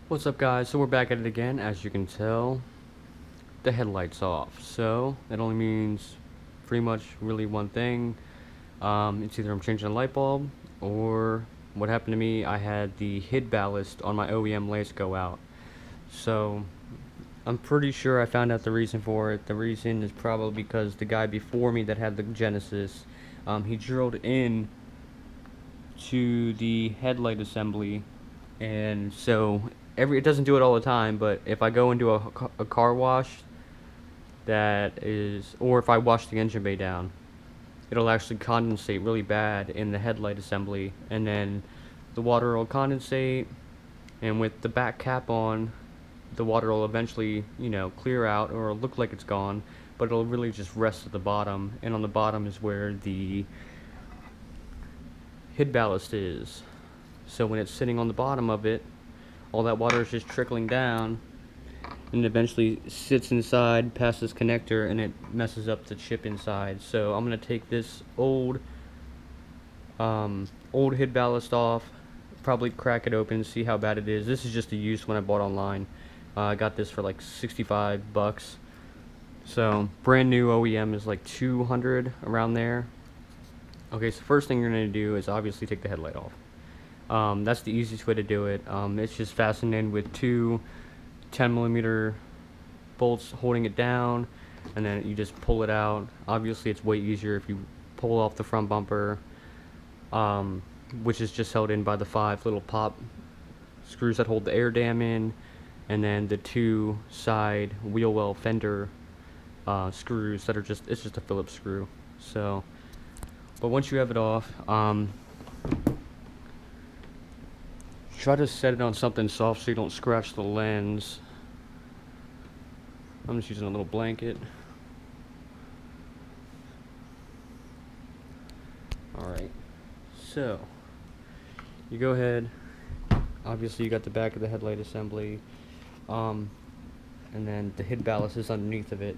What's up, guys? So we're back at it again. As you can tell, the headlight's off. So that only means pretty much really one thing. It's either I'm changing a light bulb, or what happened to me, I had the head ballast on my OEM lace go out. So I'm pretty sure I found out the reason for it. The reason is probably because the guy before me that had the Genesis, he drilled in to the headlight assembly, and so it doesn't do it all the time, but if I go into a car wash, or if I wash the engine bay down, it'll actually condensate really bad in the headlight assembly, and then the water will condensate, and with the back cap on, the water will eventually, clear out, or it'll look like it's gone, but it'll really just rest at the bottom, and on the bottom is where the head ballast is. So when it's sitting on the bottom of it, all that water is just trickling down, and eventually sits inside past this connector, and it messes up the chip inside. So I'm gonna take this old head ballast off, probably crack it open, see how bad it is. This is just a used one I bought online. I got this for like 65 bucks. So brand new OEM is like 200, around there. Okay, so first thing you're gonna do is obviously take the headlight off. That's the easiest way to do it. It's just fastened in with two 10mm bolts holding it down, and then you just pull it out. Obviously it's way easier if you pull off the front bumper, which is just held in by the 5 little pop screws that hold the air dam in, and then the 2 side wheel well fender screws that are it's just a Phillips screw. So, but once you have it off, try to set it on something soft so you don't scratch the lens. I'm just using a little blanket. Alright, so you go ahead, obviously you got the back of the headlight assembly, and then the head ballast is underneath of it.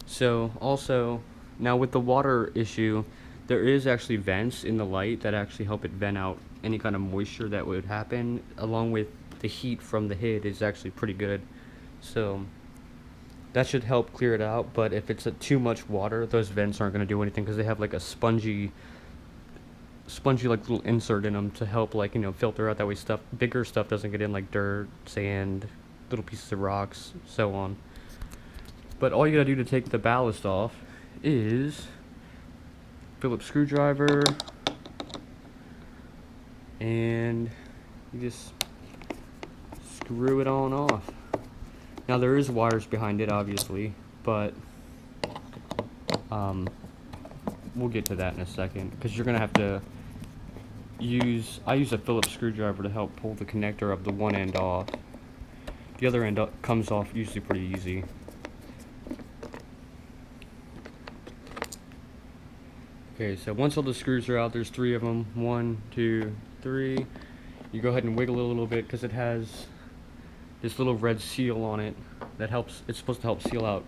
So also, now with the water issue, there is actually vents in the light that actually help it vent out any kind of moisture that would happen, along with the heat from the head is actually pretty good. So that should help clear it out, but if it's too much water, those vents aren't going to do anything, because they have like a spongy like little insert in them to help, like, filter out, that way bigger stuff doesn't get in, like dirt, sand, little pieces of rocks, so on. But all you gotta do to take the ballast off is Phillips screwdriver, and you just screw it on off. Now there is wires behind it, obviously, but we'll get to that in a second, because you're gonna have to I use a Phillips screwdriver to help pull the connector of the one end off. The other end comes off usually pretty easy. Okay, so once all the screws are out, there's 3 of them. 1, 2, 3. You go ahead and wiggle it a little bit, because it has this little red seal on it that helps. It's supposed to help seal out,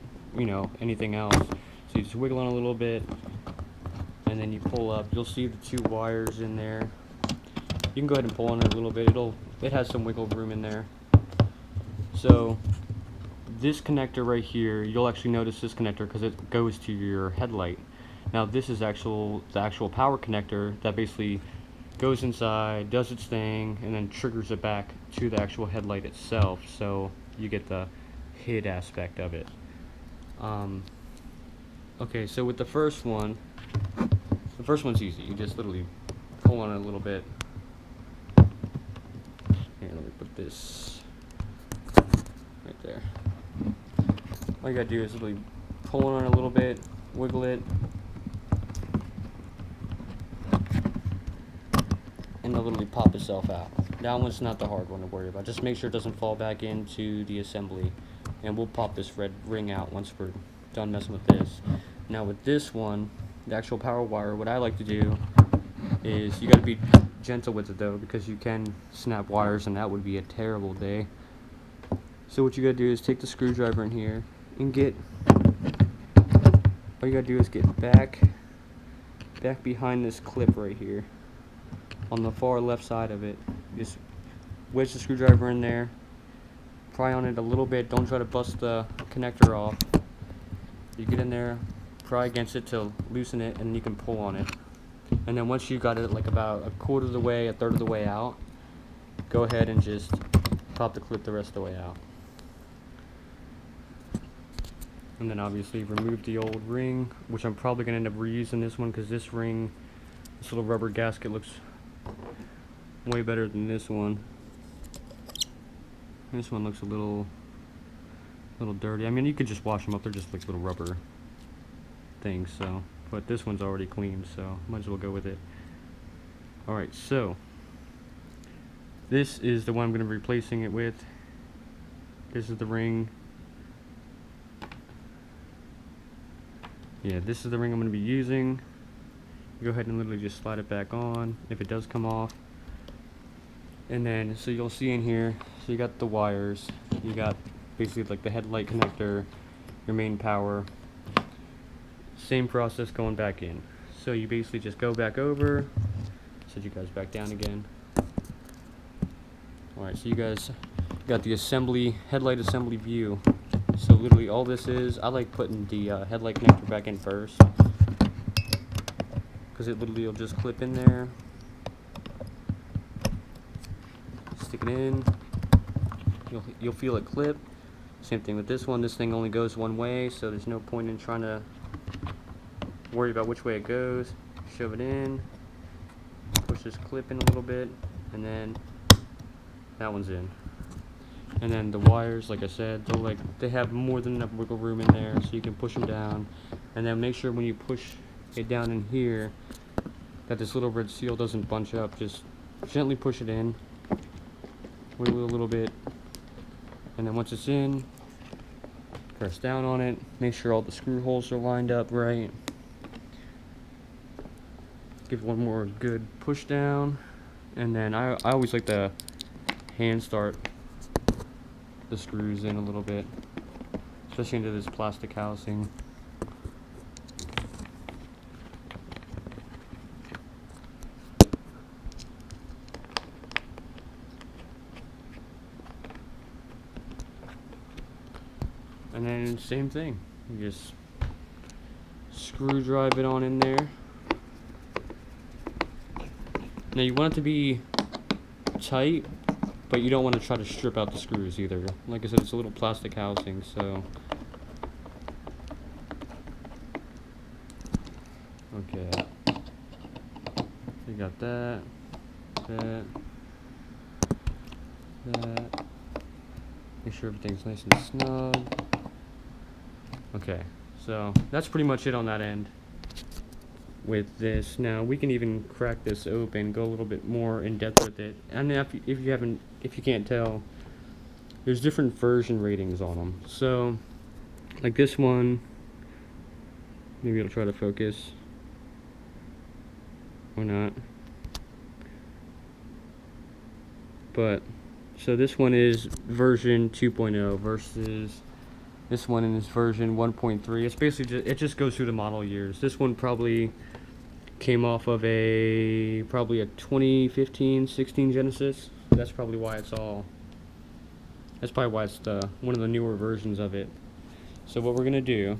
anything else. So you just wiggle on a little bit, and then you pull up. You'll see the 2 wires in there. You can go ahead and pull on it a little bit. It has some wiggle room in there. So this connector right here, you'll actually notice this connector because it goes to your headlight. Now this is the actual power connector that basically goes inside, does its thing, and then triggers it back to the actual headlight itself, so you get the head aspect of it. Okay, so with the first one's easy. You just literally pull on it a little bit. Here, let me put this right there. All you gotta do is literally pull on it a little bit, wiggle it, and it'll literally pop itself out. That one's not the hard one to worry about. Just make sure it doesn't fall back into the assembly, and we'll pop this red ring out once we're done messing with this. Now with this one, the actual power wire, what I like to do is, you gotta be gentle with it though, because you can snap wires and that would be a terrible day. So what you gotta do is take the screwdriver in here and all you gotta do is get back behind this clip right here on the far left side of it. Just wedge the screwdriver in there, pry on it a little bit. Don't try to bust the connector off. You get in there, pry against it to loosen it, and you can pull on it. And then once you got it like about a quarter of the way, a third of the way out, go ahead and just pop the clip the rest of the way out. And then obviously remove the old ring, which I'm probably going to end up reusing this one because this ring, this little rubber gasket looks way better than this one. This one looks a little dirty. I mean, you could just wash them up. They're just like little rubber things, so. But this one's already clean, so might as well go with it. Alright, so this is the one I'm going to be replacing it with. This is the ring. Yeah, this is the ring I'm going to be using. Go ahead and literally just slide it back on if it does come off. And then, so you'll see in here, so you got the wires, you got basically like the headlight connector, your main power. Same process going back in. So you basically just go back over, set you guys back down again. Alright, so you guys got the assembly, headlight assembly view. So literally all this is, I like putting the headlight connector back in first, because it literally will just clip in there. Stick it in, you'll feel it clip. Same thing with this one. This thing only goes one way, so there's no point in trying to worry about which way it goes. Shove it in, push this clip in a little bit, and then that one's in. And then the wires, like I said, they have more than enough wiggle room in there, so you can push them down. And then make sure when you push it down in here that this little red seal doesn't bunch up. Just gently push it in, wiggle a little bit, and then once it's in, press down on it. Make sure all the screw holes are lined up right. Give one more good push down, and then I always like to hand start the screws in a little bit, especially into this plastic housing. And then same thing, you just screw drive it on in there. Now you want it to be tight, but you don't want to try to strip out the screws either. Like I said, it's a little plastic housing, so. Okay. You got that, that. Make sure everything's nice and snug. Okay, so that's pretty much it on that end with this. Now we can even crack this open, go a little bit more in depth with it. And if you can't tell, there's different version ratings on them. So like this one, maybe it'll try to focus or not. But so this one is version 2.0 versus this one is version 1.3. It's basically just goes through the model years. This one probably came off of probably a 2015-16 Genesis. That's probably why it's one of the newer versions of it. So what we're gonna do,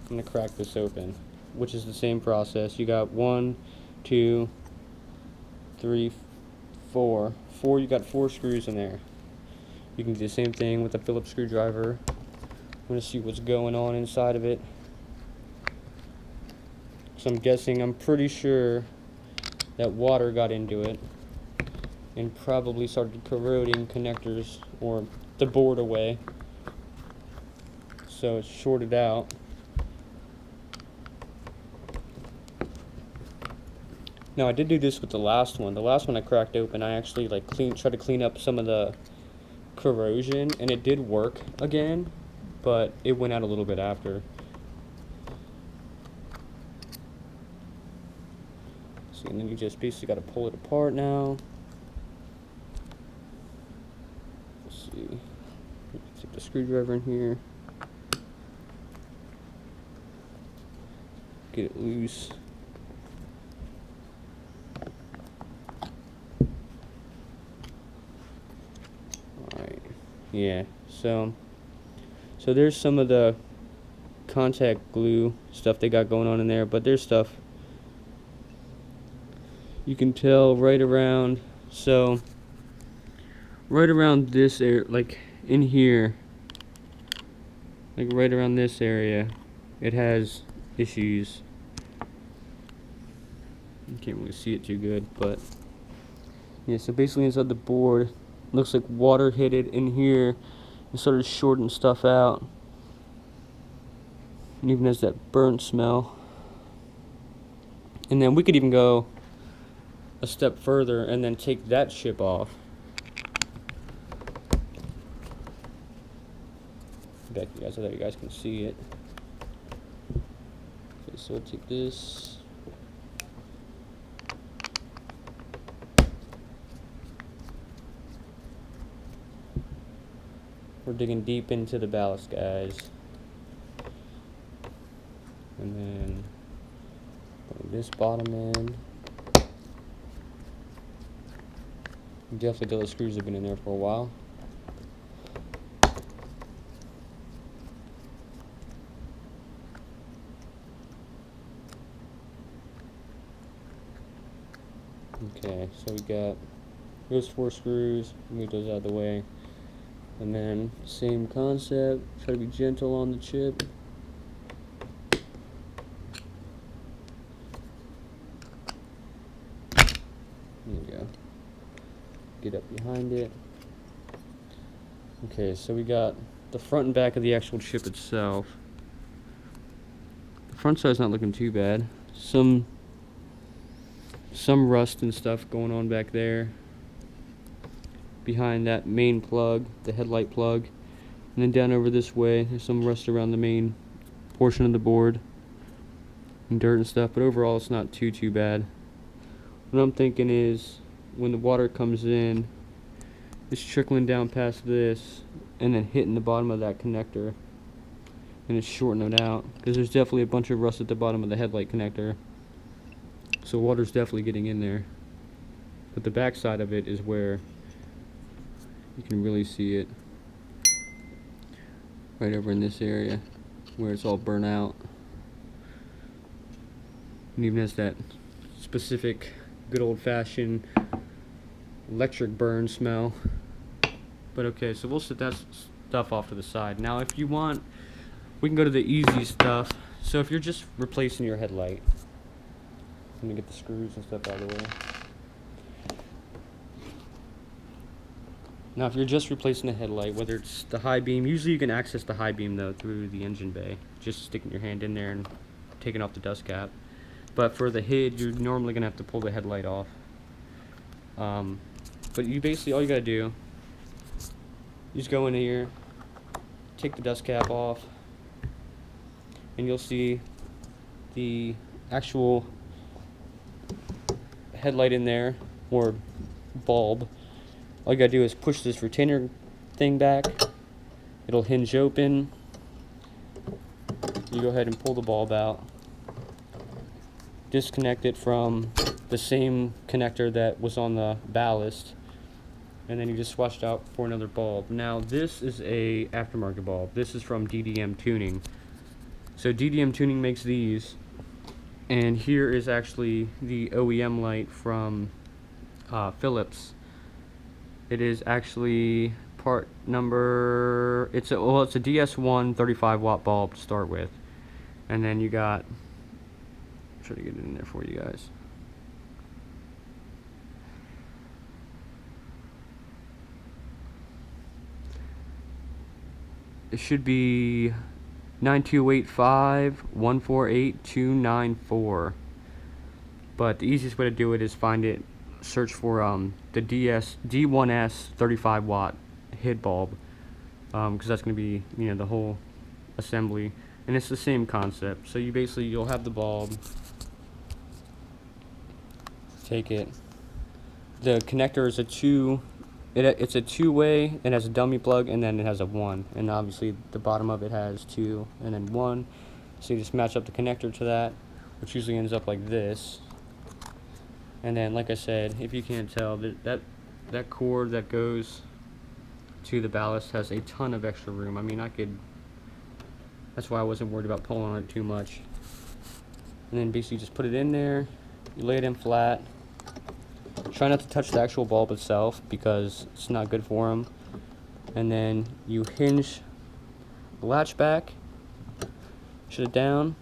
I'm gonna crack this open, which is the same process. You got 1, 2, 3, 4. You got 4 screws in there. You can do the same thing with a Phillips screwdriver. I'm gonna see what's going on inside of it. So I'm pretty sure that water got into it and probably started corroding connectors or the board away. So it's shorted out. Now I did do this with the last one. The last one I cracked open, I actually tried to clean up some of the corrosion, and it did work again, but it went out a little bit after. So, and then you just basically got to pull it apart now. Let's see. Stick the screwdriver in here. Get it loose. Alright. Yeah, so there's some of the contact glue stuff they got going on in there, but there's stuff you can tell right around, so right around this area, like in here, like right around this area, it has issues. You can't really see it too good, but yeah, so basically inside the board, looks like water hit it in here and started shorting stuff out. And even has that burnt smell. And then we could even go a step further and then take that chip off. Back to you guys so that you guys can see it. Okay, so we'll take this. We're digging deep into the ballast, guys. And then put this bottom in. Definitely till the screws have been in there for a while. Okay, so we got those 4 screws, move those out of the way. And then, same concept, try to be gentle on the chip. There we go. Get up behind it. Okay, so we got the front and back of the actual chip itself. The front side's not looking too bad. Some rust and stuff going on back there. Behind that main plug, the headlight plug. And then down over this way, there's some rust around the main portion of the board. And dirt and stuff, but overall it's not too bad. What I'm thinking is, when the water comes in, it's trickling down past this and then hitting the bottom of that connector, and it's shortening it out because there's definitely a bunch of rust at the bottom of the headlight connector, so water's definitely getting in there. But the back side of it is where you can really see it, right over in this area where it's all burnt out, and even has that specific good old-fashioned electric burn smell. But okay, so we'll set that stuff off to the side. Now if you want, we can go to the easy stuff. So if you're just replacing your headlight, let me get the screws and stuff out of the way. Now if you're just replacing the headlight, whether it's the high beam, usually you can access the high beam though through the engine bay, just sticking your hand in there and taking off the dust cap. But for the hood, you're normally gonna have to pull the headlight off. But you basically, all you gotta do, you just go in here, take the dust cap off, and you'll see the actual headlight in there, or bulb. All you gotta do is push this retainer thing back, it'll hinge open, you go ahead and pull the bulb out, disconnect it from the same connector that was on the ballast, and then you just swatched out for another bulb. Now this is a aftermarket bulb. This is from DDM Tuning. So DDM Tuning makes these, and here is actually the OEM light from Philips. It is actually part number, it's a DS1 35 watt bulb to start with, and then you got, I'll try to get it in there for you guys. It should be 9285148294. But the easiest way to do it is find it, search for the D1S 35 watt head bulb, because that's going to be, you know, the whole assembly, and it's the same concept. So you basically, you'll have the bulb, take it, the connector is it's a two-way, it has a dummy plug, and then it has a 1, and obviously the bottom of it has 2 and then 1, so you just match up the connector to that, which usually ends up like this. And then, like I said, if you can't tell, that cord that goes too. The ballast has a ton of extra room. I mean, that's why I wasn't worried about pulling on it too much. And then basically just put it in there, you lay it in flat. Try not to touch the actual bulb itself because it's not good for them. And then you hinge the latch back, shut it down,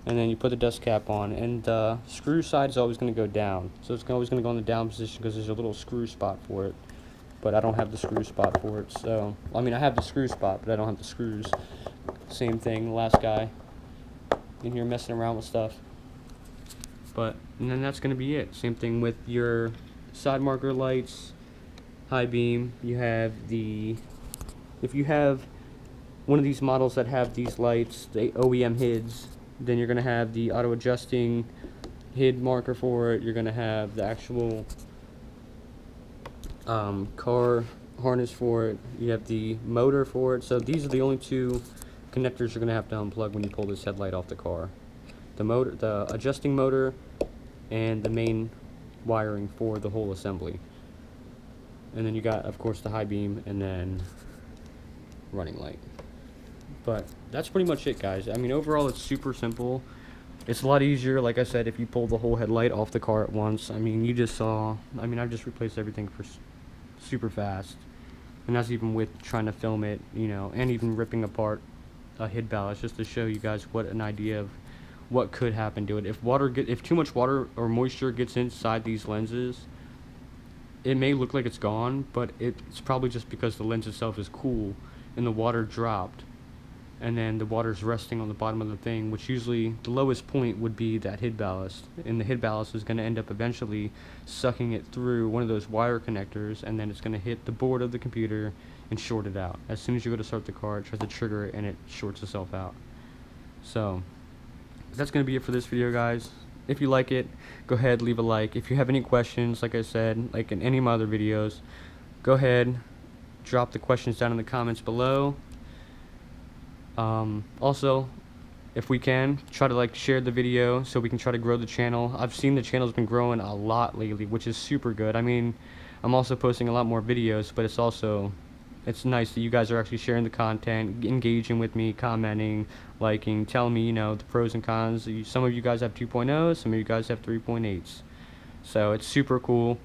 and then you put the dust cap on. And the screw side is always going to go down, so it's always going to go in the down position because there's a little screw spot for it. But I don't have the screw spot for it, so I mean I have the screw spot, but I don't have the screws. Same thing, the last guy in here messing around with stuff. And then that's going to be it. Same thing with your side marker lights, high beam. You have if you have one of these models that have these lights, the OEM HIDs, then you're going to have the auto adjusting HID marker for it. You're going to have the actual car harness for it. You have the motor for it. So these are the only two connectors you're going to have to unplug when you pull this headlight off the car. The motor, the adjusting motor, and the main wiring for the whole assembly. And then you got, of course, the high beam and then running light. But that's pretty much it, guys. I mean, overall it's super simple. It's a lot easier, like I said, if you pull the whole headlight off the car at once. I mean, you just saw, I mean, I've just replaced everything for super fast. And that's even with trying to film it, you know, and even ripping apart a HID ballast just to show you guys what an idea of what could happen to it. If too much water or moisture gets inside these lenses, it may look like it's gone, but it's probably just because the lens itself is cool and the water dropped, and then the water's resting on the bottom of the thing, which usually the lowest point would be that HID ballast, and the HID ballast is going to end up eventually sucking it through one of those wire connectors, and then it's going to hit the board of the computer and short it out. As soon as you go to start the car, it tries to trigger it and it shorts itself out. So that's going to be it for this video, guys. If you like it, go ahead, leave a like. If you have any questions, like I said, like in any of my other videos, go ahead, drop the questions down in the comments below. Also, if we can, try to share the video so we can try to grow the channel. I've seen the channel's been growing a lot lately, which is super good. I mean, I'm also posting a lot more videos, but it's nice that you guys are actually sharing the content, engaging with me, commenting, liking, telling me, you know, the pros and cons. Some of you guys have 2.0s, some of you guys have 3.8s. So it's super cool.